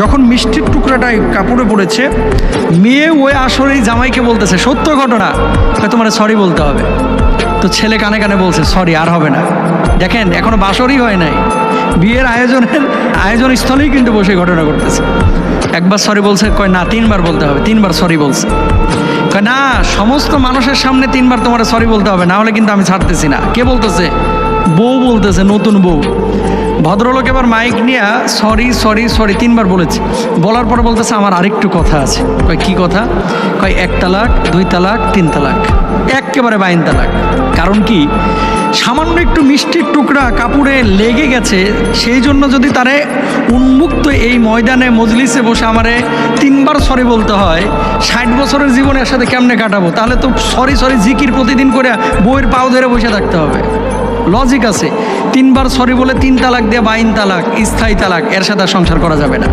যখন মিষ্টির টুকরাটা কাপড়ে পড়েছে, মেয়ে ওই আসরেই জামাইকে বলতেছে, সত্য ঘটনা, তোমার সরি বলতে হবে। তো ছেলে কানে কানে বলছে সরি আর হবে না। দেখেন এখনো বাসরই হয় নাই, বিয়ের আয়োজন স্থলেই কিন্তু বসে ঘটনা করতেছে। একবার সরি বলছে, কয় না 3বার বলতে হবে। 3বার সরি বলছে, কয় না সমস্ত মানুষের সামনে 3বার তোমার সরি বলতে হবে, না হলে কিন্তু আমি ছাড়তেছি না। কে বলতেছে? বউ বলতেছে, নতুন বউ। ভদ্রলোক এবার মাইক নিয়ে সরি সরি সরি 3বার বলেছে। বলার পর বলতেছে আমার আরেকটু কথা আছে। কয় কি কথা? কয় 1 তালাক, 2 তালাক, 3 তালাক, একেবারে 22 তালাক। কারণ কি, সামান্য একটু মিষ্টির টুকরা কাপড়ে লেগে গেছে, সেই জন্য যদি তারে উন্মুক্ত এই ময়দানে মজলিসে বসে আমারে 3বার সরি বলতে হয়, 60 বছরের জীবনে এর সাথে কেমনে কাটাবো? তাহলে তো সরি সরি জিকির প্রতিদিন করে বউয়ের পাও ধরে বসে থাকতে হবে। লজিক আছে, 3বার সরি বলে 3 তালাক দিয়ে 22 তালাক, স্থায়ী তালাক, এর সাথে সংসার করা যাবে না।